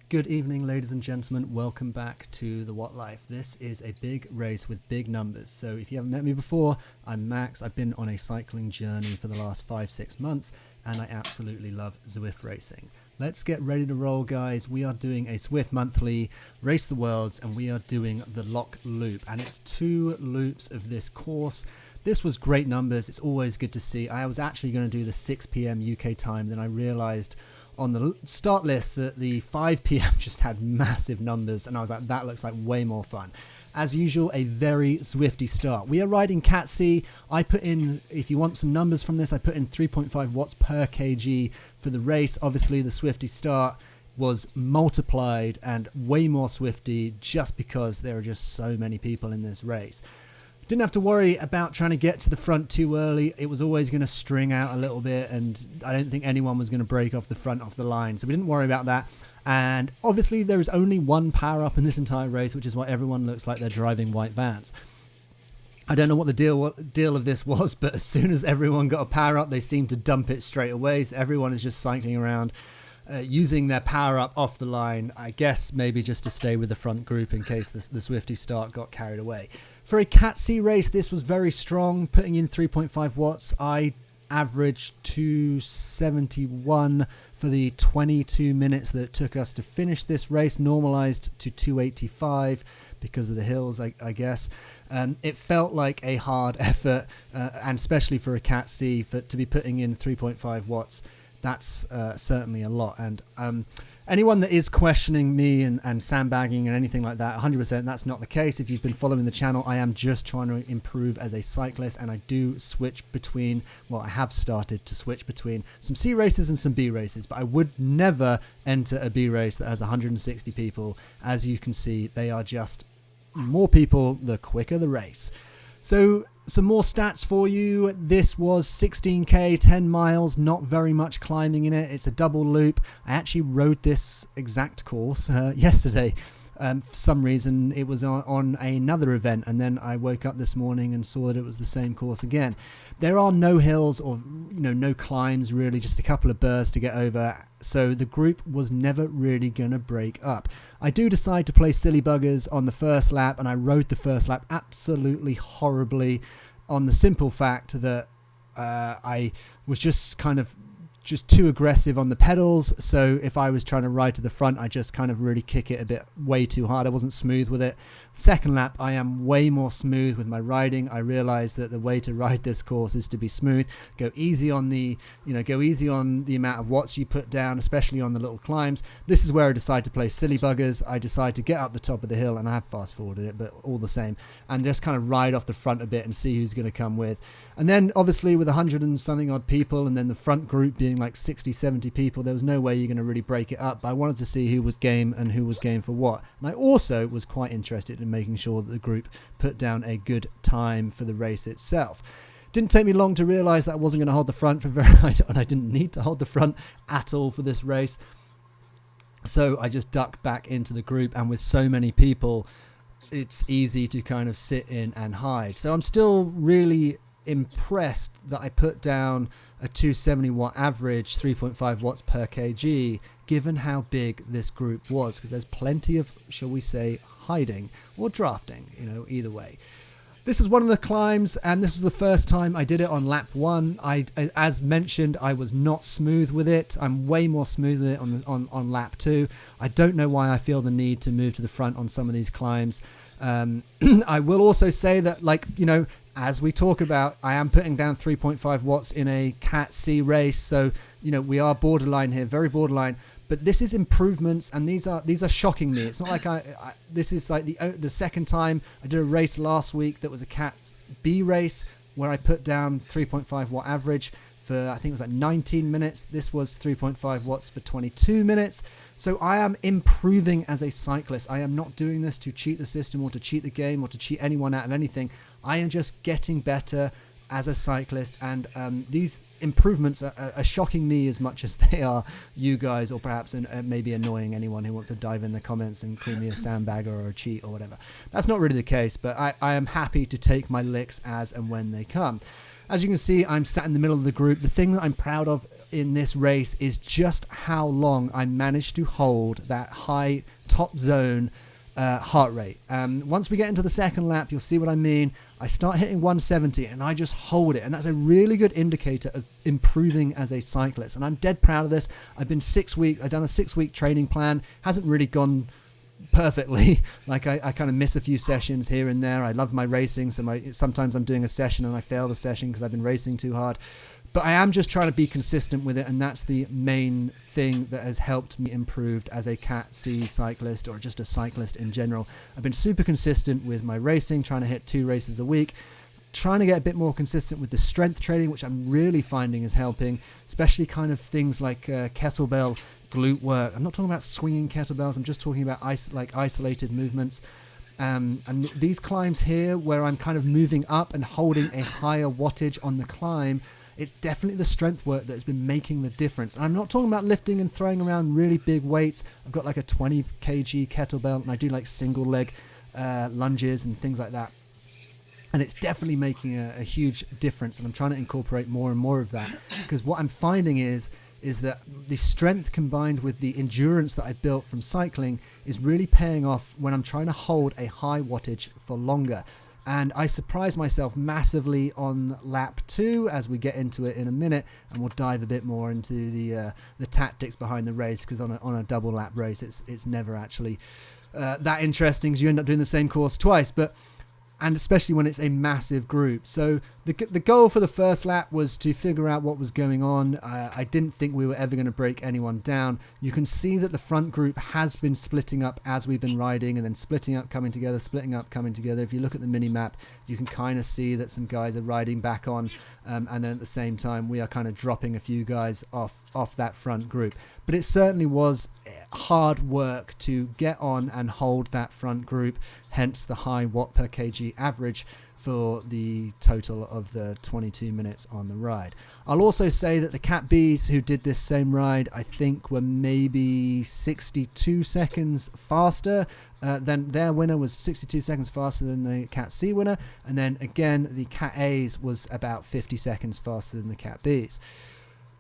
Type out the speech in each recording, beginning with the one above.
Good evening, ladies and gentlemen. Welcome back to The What Life. This is a big race with big numbers. So if you haven't met me before, I'm Max. I've been on a cycling journey for the last 5-6 months, and I absolutely love Zwift racing. Let's get ready to roll, guys. We are doing a Zwift monthly Race the Worlds, and we are doing the lock loop. And it's 2 loops of this course. This was great numbers. It's always good to see. I was actually going to do the 6 p.m. UK time, then I realized on the start list that the 5 p.m. just had massive numbers, and I was like, that looks like way more fun. As usual, a very Zwifty start. We are riding Cat C. I put in, if you want some numbers from this, I put in 3.5 watts per kg for the race. Obviously, the Swifty start was multiplied and way more Swifty just because there are just so many people in this race. Didn't have to worry about trying to get to the front too early. It was always going to string out a little bit, and I don't think anyone was going to break off the front off the line, so we didn't worry about that. And obviously there is only one power up in this entire race, which is why everyone looks like they're driving white vans. I don't know what the deal of this was, but as soon as everyone got a power up, they seemed to dump it straight away. So everyone is just cycling around using their power up off the line, I guess maybe just to stay with the front group in case the Swifty start got carried away. For a Cat C race, this was very strong, putting in 3.5 watts. I averaged 271 for the 22 minutes that it took us to finish this race, normalized to 285 because of the hills, I guess. It felt like a hard effort, and especially for a Cat C, to be putting in 3.5 watts. That's certainly a lot. And anyone that is questioning me and sandbagging and anything like that, 100% that's not the case. If you've been following the channel, I am just trying to improve as a cyclist, and I do switch between, well, I have started to switch between some C races and some B races, but I would never enter a B race that has 160 people. As you can see, they are just more people, the quicker the race. So some more stats for you. This was 16k, 10 miles, not very much climbing in it. It's a double loop. I actually rode this exact course yesterday. For some reason, it was on another event, and then I woke up this morning and saw that it was the same course again. There are no hills or no climbs really, just a couple of burrs to get over. So the group was never really going to break up. I do decide to play silly buggers on the first lap, and I rode the first lap absolutely horribly on the simple fact that I was just too aggressive on the pedals. So if I was trying to ride to the front, I just kind of really kick it a bit way too hard. I wasn't smooth with it. Second lap, I am way more smooth with my riding. I realized that the way to ride this course is to be smooth. Go easy on the amount of watts you put down, especially on the little climbs. This is where I decide to play silly buggers. I decide to get up the top of the hill, and I have fast forwarded it, but all the same, and just kind of ride off the front a bit and see who's going to come with. And then obviously with 100 and something odd people, and then the front group being like 60, 70 people, there was no way you're going to really break it up. But I wanted to see who was game and who was game for what. And I also was quite interested in making sure that the group put down a good time for the race itself. Didn't take me long to realize that I wasn't going to hold the front for and I didn't need to hold the front at all for this race. So I just ducked back into the group, and with so many people, it's easy to kind of sit in and hide. So I'm still really impressed that I put down a 270 watt average, 3.5 watts per kg, given how big this group was, because there's plenty of, shall we say, hiding or drafting, either way. This is one of the climbs, and this was the first time I did it on lap 1. As mentioned, I was not smooth with it. I'm way more smooth with it on lap 2. I don't know why I feel the need to move to the front on some of these climbs. I will also say that, as we talk about, I am putting down 3.5 watts in a Cat C race, so we are borderline here, very borderline. But this is improvements, and these are shocking me. It's not like this is like the second time. I did a race last week that was a Cat B race where I put down 3.5 watt average for, I think it was like 19 minutes. This was 3.5 watts for 22 minutes. So I am improving as a cyclist. I am not doing this to cheat the system or to cheat the game or to cheat anyone out of anything. I am just getting better as a cyclist, and these improvements are shocking me as much as they are you guys, or perhaps maybe annoying anyone who wants to dive in the comments and call me a sandbagger or a cheat or whatever. That's not really the case, but I am happy to take my licks as and when they come. As you can see, I'm sat in the middle of the group. The thing that I'm proud of in this race is just how long I managed to hold that high top zone heart rate. Once we get into the second lap, you'll see what I mean. I start hitting 170 and I just hold it, and that's a really good indicator of improving as a cyclist, and I'm dead proud of this. I've done a 6-week training plan. Hasn't really gone perfectly. Like I kind of miss a few sessions here and there. I love my racing, so sometimes I'm doing a session and I fail the session because I've been racing too hard. But I am just trying to be consistent with it, and that's the main thing that has helped me improve as a Cat C cyclist, or just a cyclist in general. I've been super consistent with my racing, trying to hit 2 races a week, trying to get a bit more consistent with the strength training, which I'm really finding is helping, especially kind of things like kettlebell glute work. I'm not talking about swinging kettlebells, I'm just talking about isolated movements. And these climbs here, where I'm kind of moving up and holding a higher wattage on the climb, it's definitely the strength work that has been making the difference. And I'm not talking about lifting and throwing around really big weights. I've got like a 20 kg kettlebell, and I do like single leg lunges and things like that. And it's definitely making a huge difference, and I'm trying to incorporate more and more of that, because what I'm finding is that the strength combined with the endurance that I built from cycling is really paying off when I'm trying to hold a high wattage for longer. And I surprised myself massively on lap 2, as we get into it in a minute, and we'll dive a bit more into the tactics behind the race, because on a double lap race it's never actually that interesting, because you end up doing the same course twice. And especially when it's a massive group. So the goal for the first lap was to figure out what was going on. I didn't think we were ever going to break anyone down. You can see that the front group has been splitting up as we've been riding, and then splitting up, coming together, splitting up, coming together. If you look at the mini map, you can kind of see that some guys are riding back on, and then at the same time we are kind of dropping a few guys off that front group. But it certainly was hard work to get on and hold that front group, hence the high watt per kg average for the total of the 22 minutes on the ride. I'll also say that the Cat Bs who did this same ride, I think, were maybe 62 seconds faster than their winner, was 62 seconds faster than the Cat C winner, and then again the Cat A's was about 50 seconds faster than the Cat Bs.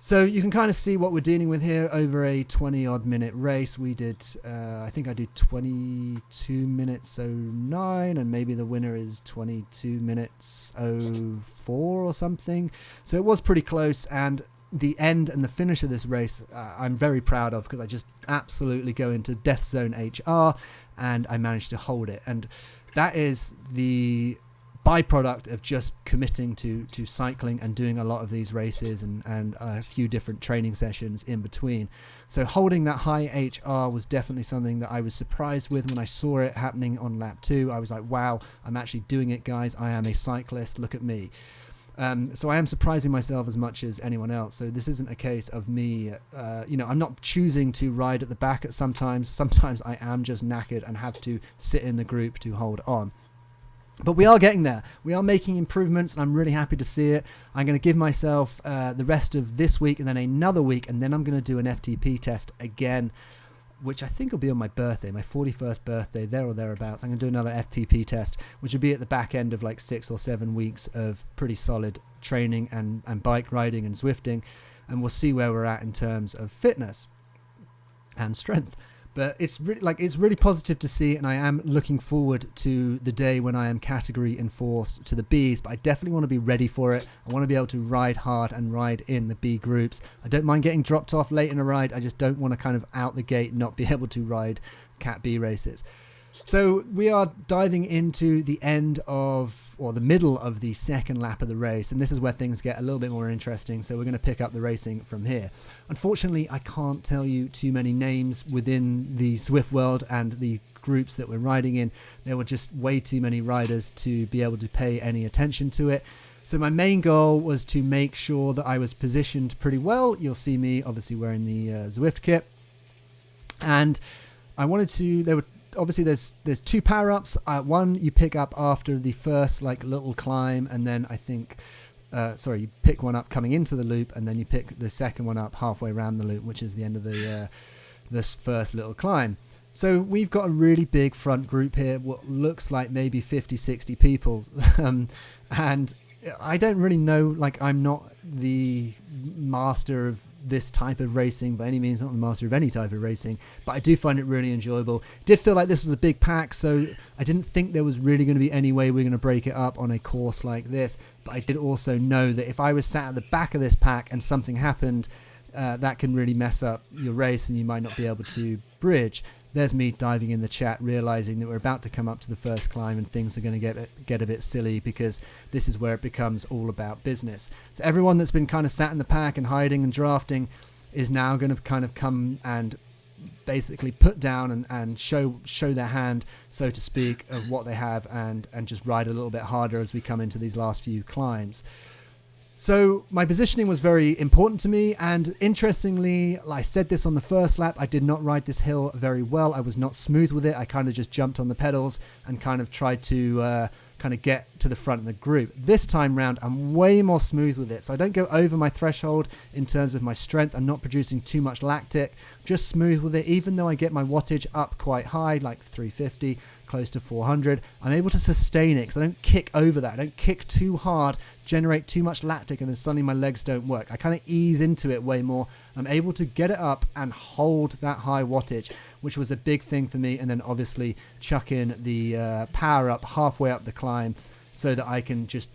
So you can kind of see what we're dealing with here over a 20-odd minute race. We did, I think I did 22 minutes 09, and maybe the winner is 22 minutes 04 or something. So it was pretty close, and the end and the finish of this race I'm very proud of, because I just absolutely go into death zone HR, and I managed to hold it. And that is the byproduct of just committing to cycling and doing a lot of these races and a few different training sessions in between. So holding that high HR was definitely something that I was surprised with when I saw it happening on lap 2. I was like, wow, I'm actually doing it, guys. I am a cyclist. Look at me. So I am surprising myself as much as anyone else. So this isn't a case of me, I'm not choosing to ride at the back at sometimes. Sometimes I am just knackered and have to sit in the group to hold on. But we are getting there. We are making improvements, and I'm really happy to see it. I'm going to give myself the rest of this week and then another week, and then I'm going to do an FTP test again, which I think will be on my birthday, my 41st birthday, there or thereabouts. I'm going to do another FTP test, which will be at the back end of like 6 or 7 weeks of pretty solid training and bike riding and Zwifting, and we'll see where we're at in terms of fitness and strength. But it's really positive to see, and I am looking forward to the day when I am category enforced to the Bs. But I definitely want to be ready for it. I want to be able to ride hard and ride in the B groups. I don't mind getting dropped off late in a ride. I just don't want to kind of out the gate not be able to ride Cat B races. So we are diving into the end of, or the middle of the second lap of the race, and this is where things get a little bit more interesting. So we're going to pick up the racing from here. Unfortunately, I can't tell you too many names within the Zwift world and the groups that we're riding in. There were just way too many riders to be able to pay any attention to it. So my main goal was to make sure that I was positioned pretty well. You'll see me obviously wearing the Zwift kit, and I wanted to, obviously there's 2 power-ups. One you pick up after the first little climb, and then I think you pick one up coming into the loop, and then you pick the second one up halfway around the loop, which is the end of this first little climb. So we've got a really big front group here, what looks like maybe 50-60 people, and I don't really know, I'm not the master of this type of racing by any means, not the master of any type of racing, but I do find it really enjoyable. Did feel like this was a big pack, so I didn't think there was really going to be any way we're going to break it up on a course like this, but I did also know that if I was sat at the back of this pack and something happened, that can really mess up your race and you might not be able to bridge. There's me diving in the chat, realizing that we're about to come up to the first climb and things are going to get a bit silly, because this is where it becomes all about business. So everyone that's been kind of sat in the pack and hiding and drafting is now going to kind of come and basically put down and show their hand, so to speak, of what they have, and just ride a little bit harder as we come into these last few climbs. So my positioning was very important to me, and interestingly, I said this on the first lap, I did not ride this hill very well. I was not smooth with it. I kind of just jumped on the pedals and kind of tried to kind of get to the front of the group. This time round, I'm way more smooth with it, so I don't go over my threshold in terms of my strength. I'm not producing too much lactic, just smooth with it. Even though I get my wattage up quite high, like 350, close to 400, I'm able to sustain it because I don't kick over that. I don't kick too hard, generate too much lactic, and then suddenly my legs don't work. I kind of ease into it way more. I'm able to get it up and hold that high wattage, which was a big thing for me, and then obviously chuck in the power up halfway up the climb so that I can just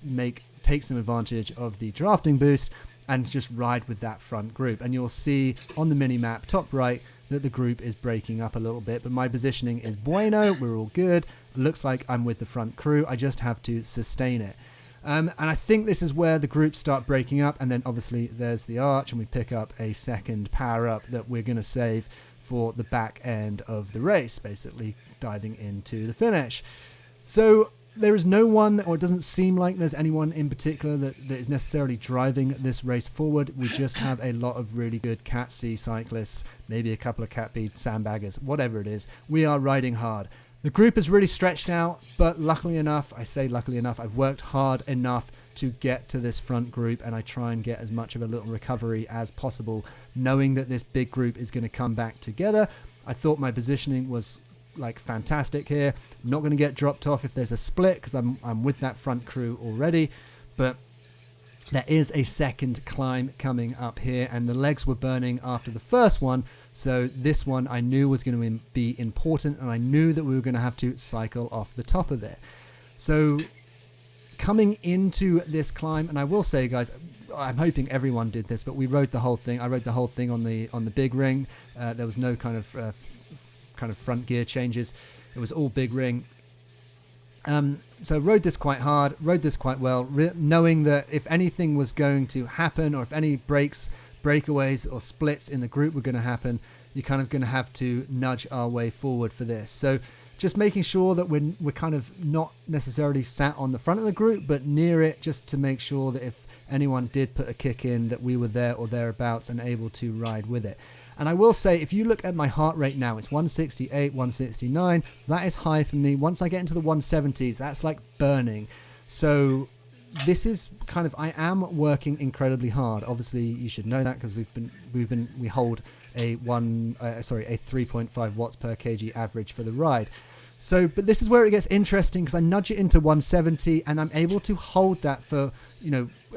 take some advantage of the drafting boost and just ride with that front group. And you'll see on the mini map top right that the group is breaking up a little bit, but my positioning is bueno. We're all good. It looks like I'm with the front crew. I just have to sustain it. And I think this is where the groups start breaking up, and then obviously there's the arch, and we pick up a second power up that we're going to save for the back end of the race, basically diving into the finish. So there is no one, or it doesn't seem like there's anyone in particular that is necessarily driving this race forward. We just have a lot of really good Cat C cyclists, maybe a couple of Cat B sandbaggers, whatever it is. We are riding hard. The group is really stretched out, but luckily enough, I've worked hard enough to get to this front group, and I try and get as much of a little recovery as possible, knowing that this big group is going to come back together. I thought my positioning was fantastic here. I'm not going to get dropped off if there's a split, because I'm with that front crew already, but there is a second climb coming up here, and the legs were burning after the first one, so this one I knew was going to be important, and I knew that we were going to have to cycle off the top of it. So coming into this climb, and I will say, guys, I'm hoping everyone did this, but we rode the whole thing. I rode the whole thing on the big ring. There was no kind of front gear changes. It was all big ring. So rode this quite hard, rode this quite well, knowing that if anything was going to happen, or if any breakaways or splits in the group were going to happen, you're kind of going to have to nudge our way forward for this. So just making sure that we're kind of not necessarily sat on the front of the group, but near it, just to make sure that if anyone did put a kick in, that we were there or thereabouts and able to ride with it. And I will say, if you look at my heart rate now, it's 168, 169. That is high for me. Once I get into the 170s, that's like burning. So this is kind of, I am working incredibly hard. Obviously, you should know that, because we hold a 3.5 watts per kg average for the ride. So, but this is where it gets interesting, because I nudge it into 170 and I'm able to hold that for,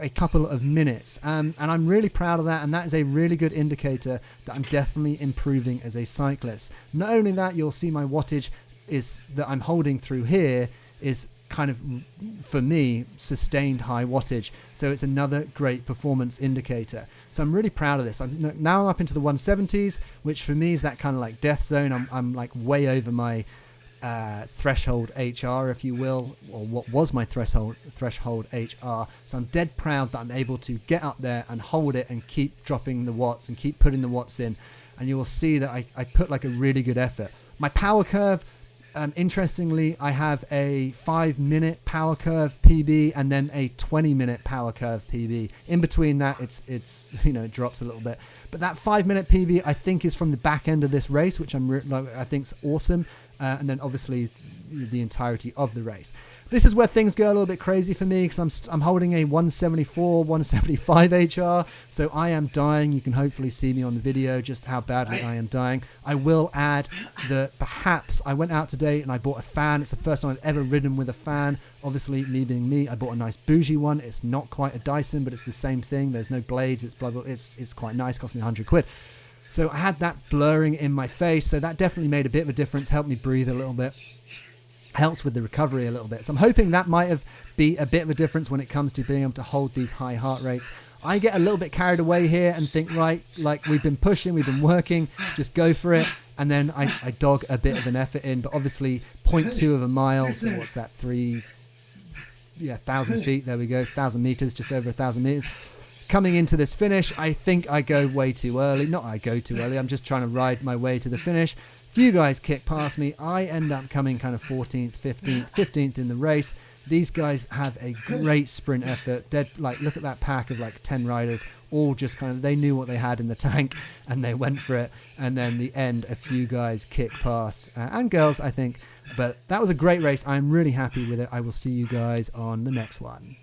a couple of minutes. And I'm really proud of that. And that is a really good indicator that I'm definitely improving as a cyclist. Not only that, you'll see my wattage is that I'm holding through here is kind of, for me, sustained high wattage. So it's another great performance indicator. So I'm really proud of this. I'm now up into the 170s, which for me is that kind of like death zone. I'm like way over my threshold HR, if you will, or what was my threshold HR. So I'm dead proud that I'm able to get up there and hold it and keep dropping the watts and keep putting the watts in. And you will see that I put like a really good effort. My power curve, interestingly, I have a 5-minute power curve PB and then a 20-minute power curve PB. In between that, it's it drops a little bit. But that 5-minute PB, I think, is from the back end of this race, which I think is awesome. And then obviously the entirety of the race. This is where things go a little bit crazy for me because I'm holding a 174, 175 HR, so I am dying. You can hopefully see me on the video just how badly I am dying. I will add that perhaps I went out today and I bought a fan. It's the first time I've ever ridden with a fan. Obviously, me being me, I bought a nice bougie one. It's not quite a Dyson, but it's the same thing. There's no blades. It's blah, blah. It's quite nice. Cost me 100 quid. So I had that blurring in my face. So that definitely made a bit of a difference. Helped me breathe a little bit. Helps with the recovery a little bit. So I'm hoping that might have been a bit of a difference when it comes to being able to hold these high heart rates. I get a little bit carried away here and think, right, like we've been pushing, we've been working, just go for it. And then I dog a bit of an effort in. But obviously 0.2 of a mile. So what's that? 1,000 feet. There we go. 1,000 meters, just over 1,000 meters. Coming into this finish, I think I go way too early. Not I go too early. I'm just trying to ride my way to the finish. Few guys kick past me. I end up coming kind of 14th, 15th in the race. These guys have a great sprint effort. Look at that pack of like 10 riders, all just kind of, they knew what they had in the tank and they went for it. And then the end, a few guys kick past, and girls, I think. But that was a great race. I'm really happy with it. I will see you guys on the next one.